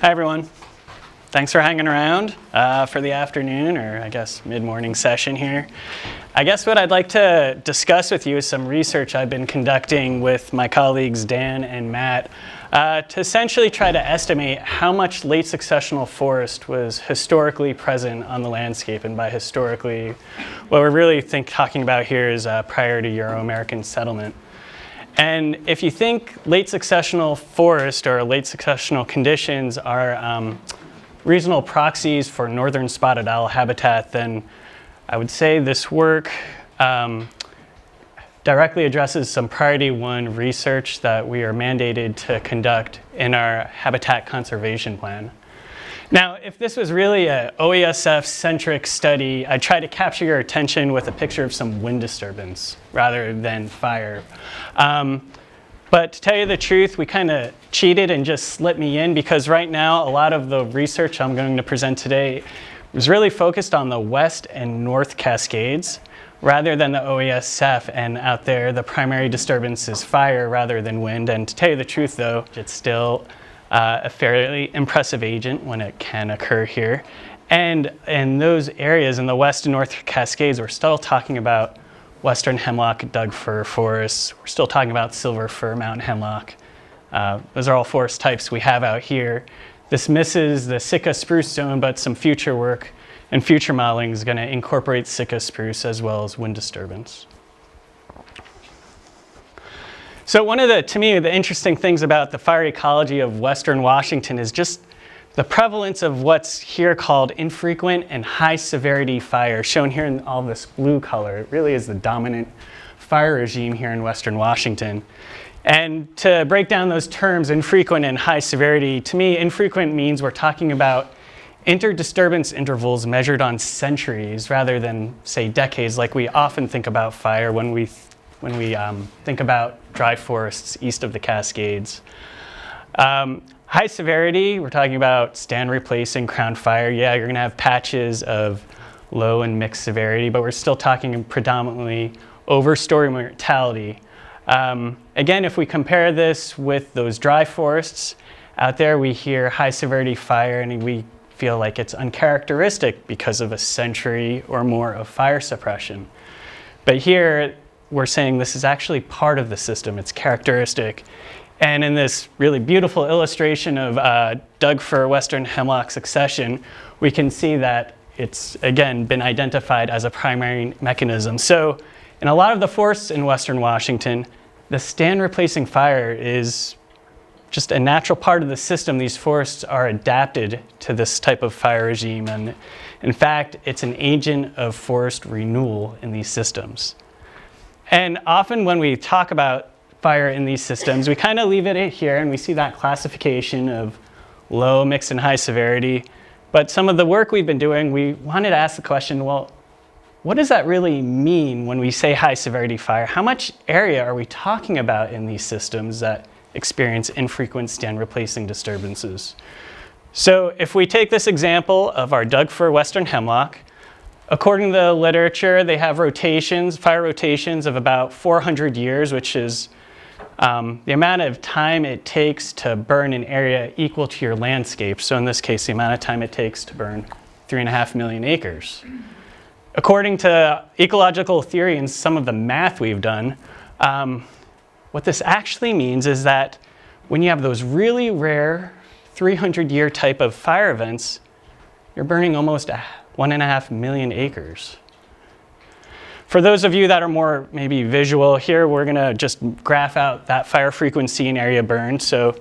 Hi, everyone. Thanks for hanging around for the afternoon, or I guess mid-morning session here. I guess what I'd like to discuss with you is some research I've been conducting with my colleagues Dan and Matt to essentially try to estimate how much late successional forest was historically present on the landscape. And by historically, what we're really talking about here is prior to Euro-American settlement. And if you think late successional forest or late successional conditions are reasonable proxies for northern spotted owl habitat, then I would say this work directly addresses some priority one research that we are mandated to conduct in our habitat conservation plan. Now, if this was really an OESF-centric study, I'd try to capture your attention with a picture of some wind disturbance rather than fire. But to tell you the truth, we kind of cheated and just slipped me in, because right now a lot of the research I'm going to present today was really focused on the West and North Cascades rather than the OESF, and out there the primary disturbance is fire rather than wind. And to tell you the truth though, it's still a fairly impressive agent when it can occur here. And in those areas in the West and North Cascades, we're still talking about western hemlock Doug fir forests. We're still talking about silver fir mountain hemlock. Those are all forest types we have out here. This misses the Sitka spruce zone, but some future work and future modeling is going to incorporate Sitka spruce as well as wind disturbance. So one of to me, the interesting things about the fire ecology of Western Washington is just the prevalence of what's here called infrequent and high severity fire, shown here in all this blue color. It really is the dominant fire regime here in Western Washington. And to break down those terms, infrequent and high severity, to me, infrequent means we're talking about interdisturbance intervals measured on centuries rather than, say, decades, like we often think about fire when we think about dry forests east of the Cascades. High severity, we're talking about stand replacing crown fire. Yeah, you're going to have patches of low and mixed severity, but we're still talking predominantly overstory mortality. Again, if we compare this with those dry forests, out there we hear high severity fire and we feel like it's uncharacteristic because of a century or more of fire suppression. But here, we're saying this is actually part of the system, it's characteristic. And in this really beautiful illustration of Doug fir western hemlock succession, we can see that it's, again, been identified as a primary mechanism. So in a lot of the forests in Western Washington, the stand replacing fire is just a natural part of the system. These forests are adapted to this type of fire regime. And in fact, it's an agent of forest renewal in these systems. And often when we talk about fire in these systems, we kind of leave it here and we see that classification of low, mixed, and high severity. But some of the work we've been doing, we wanted to ask the question, well, what does that really mean when we say high severity fire? How much area are we talking about in these systems that experience infrequent stand replacing disturbances? So if we take this example of our Doug fir western hemlock, according to the literature, they have rotations, fire rotations of about 400 years, which is the amount of time it takes to burn an area equal to your landscape. So in this case, the amount of time it takes to burn 3.5 million acres. According to ecological theory and some of the math we've done, what this actually means is that when you have those really rare 300-year type of fire events, you're burning almost 1.5 million acres. For those of you that are more maybe visual, here we're going to just graph out that fire frequency and area burned. So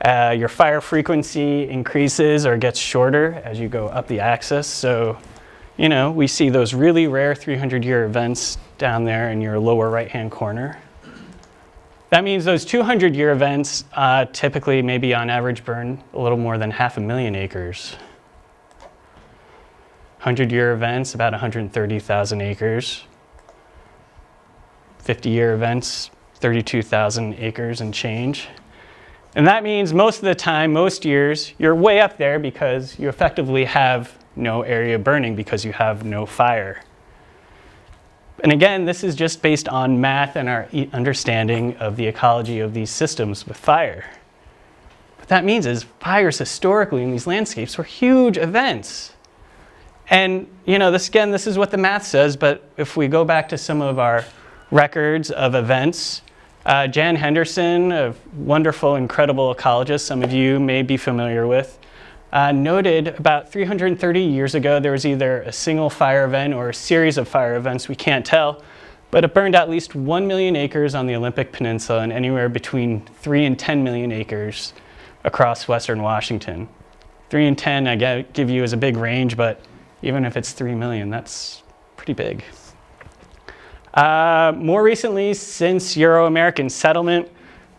your fire frequency increases or gets shorter as you go up the axis. So, you know, we see those really rare 300-year events down there in your lower right-hand corner. That means those 200-year events typically, maybe on average, burn a little more than 500,000 acres. 100-year events, about 130,000 acres. 50-year events, 32,000 acres and change. And that means most of the time, most years, you're way up there because you effectively have no area burning because you have no fire. And again, this is just based on math and our understanding of the ecology of these systems with fire. What that means is fires historically in these landscapes were huge events. And this is what the math says, but if we go back to some of our records of events, Jan Henderson, a wonderful, incredible ecologist some of you may be familiar with, noted about 330 years ago there was either a single fire event or a series of fire events, we can't tell, but it burned at least 1 million acres on the Olympic Peninsula and anywhere between 3 and 10 million acres across Western Washington. 3 and 10 I give you as a big range, but even if it's 3 million, that's pretty big. More recently, since Euro-American settlement,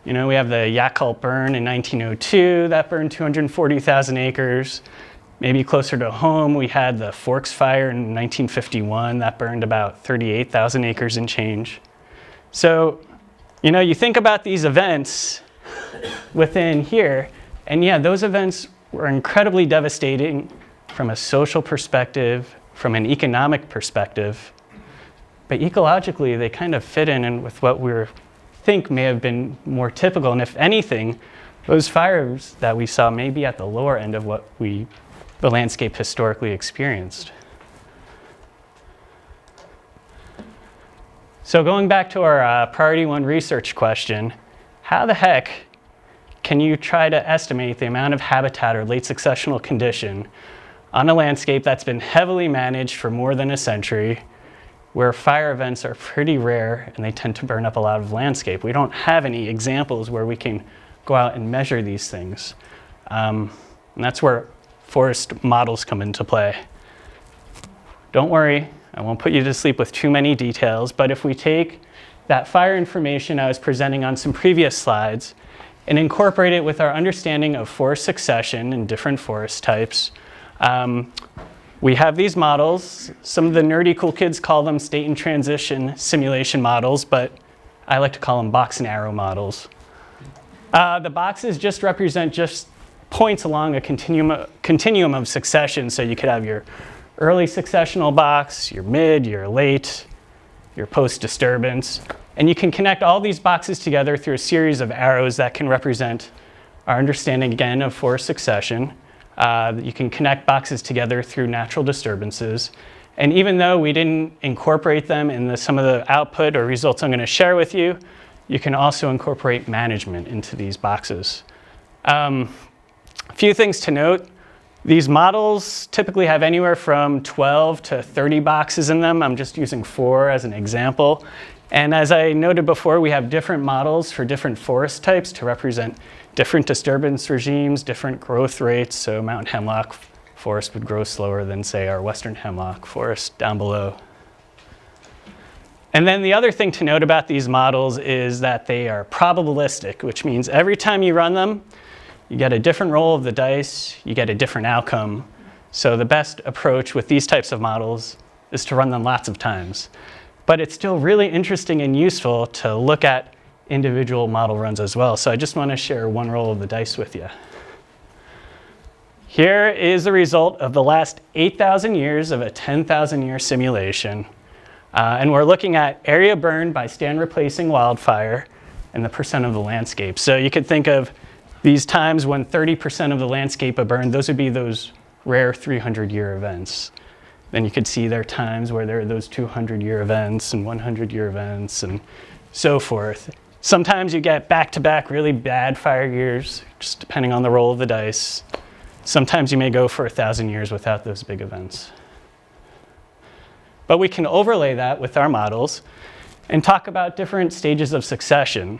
we have the Yakult burn in 1902, that burned 240,000 acres. Maybe closer to home, we had the Forks Fire in 1951, that burned about 38,000 acres and change. So, you think about these events within here, and yeah, those events were incredibly devastating from a social perspective, from an economic perspective, but ecologically they kind of fit in with what we think may have been more typical, and if anything, those fires that we saw may be at the lower end of what the landscape historically experienced. So going back to our priority 1 research question, how the heck can you try to estimate the amount of habitat or late successional condition on a landscape that's been heavily managed for more than a century, where fire events are pretty rare and they tend to burn up a lot of landscape? We don't have any examples where we can go out and measure these things. And that's where forest models come into play. Don't worry, I won't put you to sleep with too many details, but if we take that fire information I was presenting on some previous slides and incorporate it with our understanding of forest succession and different forest types, we have these models. Some of the nerdy cool kids call them state and transition simulation models, but I like to call them box and arrow models. The boxes just represent just points along a continuum of succession. So you could have your early successional box, your mid, your late, your post-disturbance. And you can connect all these boxes together through a series of arrows that can represent our understanding, again, of forest succession. You can connect boxes together through natural disturbances. And even though we didn't incorporate them in some of the output or results I'm going to share with you, you can also incorporate management into these boxes. A few things to note. These models typically have anywhere from 12 to 30 boxes in them. I'm just using 4 as an example. And as I noted before, we have different models for different forest types to represent different disturbance regimes, different growth rates. So mountain hemlock forest would grow slower than, say, our western hemlock forest down below. And then the other thing to note about these models is that they are probabilistic, which means every time you run them, you get a different roll of the dice, you get a different outcome. So the best approach with these types of models is to run them lots of times. But it's still really interesting and useful to look at individual model runs as well. So I just want to share one roll of the dice with you. Here is the result of the last 8,000 years of a 10,000 year simulation. And we're looking at area burned by stand replacing wildfire and the percent of the landscape. So you could think of these times when 30% of the landscape are burned, those would be those rare 300-year events. Then you could see there are times where there are those 200-year events and 100-year events and so forth. Sometimes you get back-to-back really bad fire years, just depending on the roll of the dice. Sometimes you may go for 1,000 years without those big events. But we can overlay that with our models and talk about different stages of succession.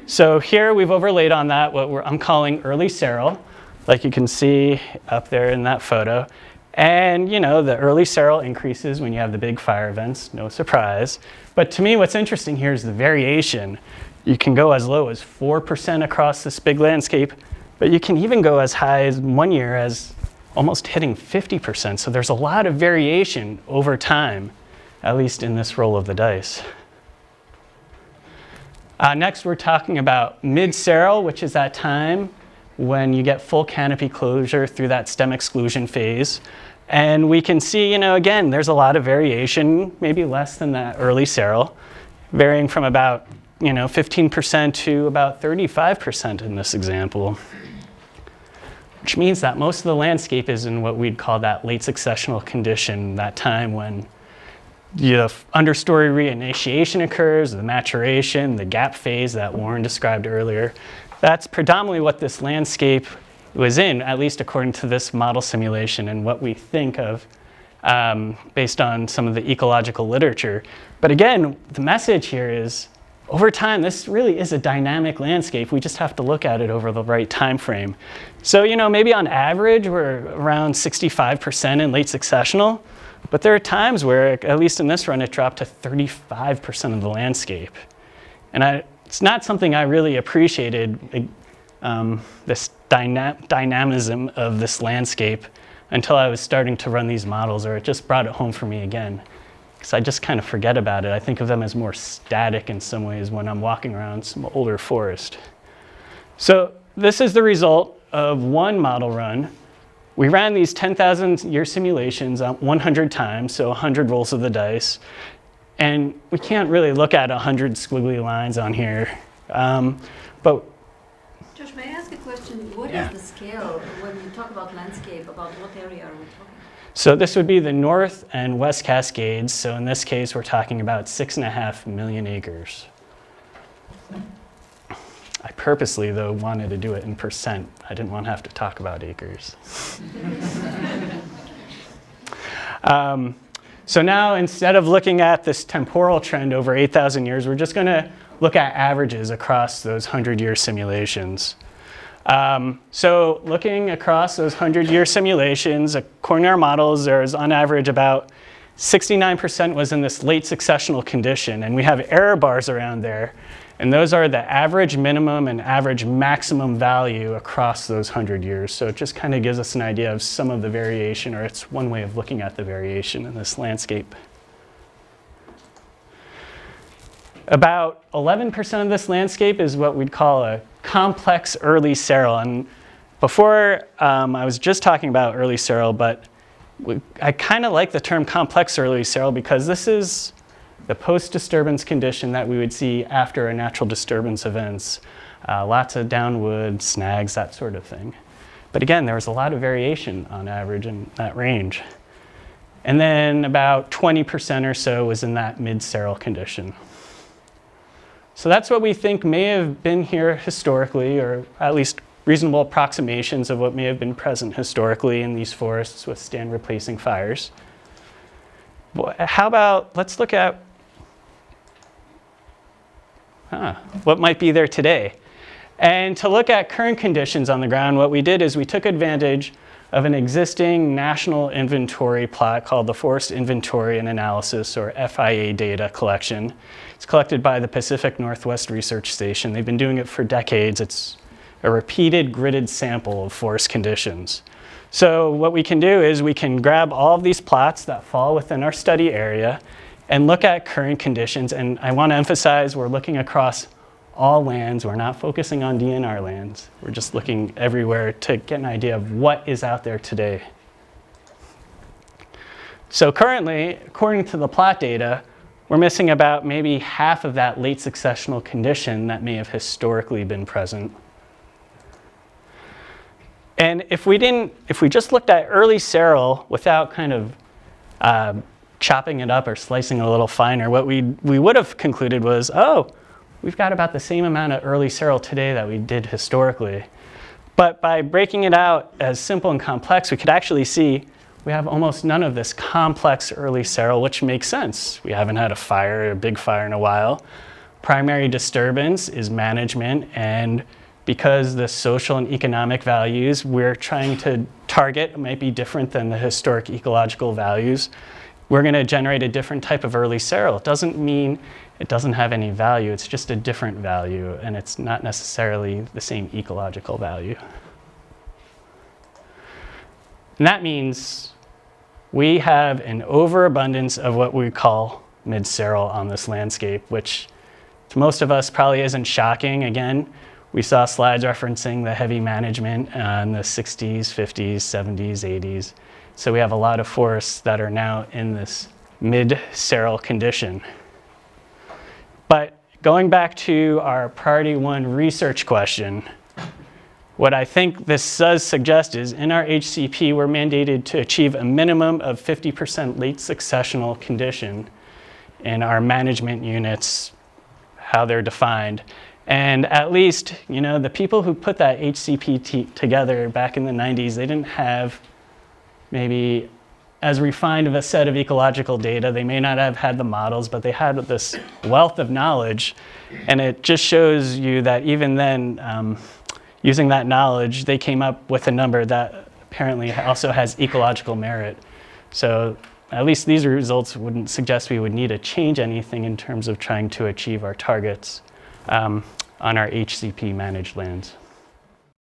So here we've overlaid on that what I'm calling early seral, like you can see up there in that photo. And the early seral increases when you have the big fire events, no surprise. But to me, what's interesting here is the variation. You can go as low as 4% across this big landscape, but you can even go as high as one year as almost hitting 50%. So there's a lot of variation over time, at least in this roll of the dice. Next, we're talking about mid-seral, which is that time when you get full canopy closure through that stem exclusion phase. And we can see, again, there's a lot of variation, maybe less than that early seral, varying from about 15% to about 35% in this example. which means that most of the landscape is in what we'd call that late successional condition, that time when the understory reinitiation occurs, the maturation, the gap phase that Warren described earlier. That's predominantly what this landscape was in, at least according to this model simulation and what we think of based on some of the ecological literature. But again, the message here is, over time, this really is a dynamic landscape. We just have to look at it over the right time frame. So, maybe on average, we're around 65% in late successional, but there are times where, at least in this run, it dropped to 35% of the landscape. And it's not something I really appreciated, this dynamism of this landscape, until I was starting to run these models, or it just brought it home for me again. Because I just kind of forget about it. I think of them as more static in some ways when I'm walking around some older forest. So this is the result of one model run. We ran these 10,000 year simulations 100 times, so 100 rolls of the dice. And we can't really look at 100 squiggly lines on here. But Josh, may I ask a question? What is the scale when you talk about landscape? About what area are we talking? So this would be the North and West Cascades. So in this case, we're talking about 6.5 million acres. I purposely, though, wanted to do it in percent. I didn't want to have to talk about acres. So now, instead of looking at this temporal trend over 8,000 years, we're just going to look at averages across those 100-year simulations. So looking across those 100-year simulations, according to our models, there's on average about 69% was in this late successional condition, and we have error bars around there, and those are the average minimum and average maximum value across those 100 years. So it just kind of gives us an idea of some of the variation, or it's one way of looking at the variation in this landscape. About 11% of this landscape is what we'd call a complex early seral. And before, I was just talking about early seral, but I kind of like the term complex early seral because this is the post-disturbance condition that we would see after a natural disturbance events. Lots of downwood, snags, that sort of thing. But again, there was a lot of variation on average in that range. And then about 20% or so was in that mid-seral condition. So that's what we think may have been here historically, or at least reasonable approximations of what may have been present historically in these forests with stand replacing fires. How about, let's look at what might be there today. And to look at current conditions on the ground, what we did is we took advantage of an existing national inventory plot called the Forest Inventory and Analysis, or FIA data collection. It's collected by the Pacific Northwest Research Station. They've been doing it for decades. It's a repeated gridded sample of forest conditions. So what we can do is we can grab all of these plots that fall within our study area and look at current conditions. And I want to emphasize we're looking across all lands. We're not focusing on DNR lands. We're just looking everywhere to get an idea of what is out there today. So currently, according to the plot data, we're missing about maybe half of that late successional condition that may have historically been present. And if we just looked at early seral without kind of chopping it up or slicing it a little finer, what we would have concluded was, oh, we've got about the same amount of early seral today that we did historically. But by breaking it out as simple and complex, we could actually see we have almost none of this complex early seral, which makes sense. We haven't had a big fire in a while. Primary disturbance is management, and because the social and economic values we're trying to target might be different than the historic ecological values, we're going to generate a different type of early seral. It doesn't mean it doesn't have any value, it's just a different value, and it's not necessarily the same ecological value. And that means we have an overabundance of what we call mid-seral on this landscape, which to most of us probably isn't shocking. Again, we saw slides referencing the heavy management in the 60s, 50s, 70s, 80s. So we have a lot of forests that are now in this mid-seral condition. But going back to our priority one research question, what I think this does suggest is in our HCP, we're mandated to achieve a minimum of 50% late successional condition in our management units, how they're defined. And at least, you know, the people who put that HCP together back in the 90s, they didn't have maybe as refined of a set of ecological data. They may not have had the models, but they had this wealth of knowledge. And it just shows you that even then, using that knowledge, they came up with a number that apparently also has ecological merit. So at least these results wouldn't suggest we would need to change anything in terms of trying to achieve our targets on our HCP managed lands.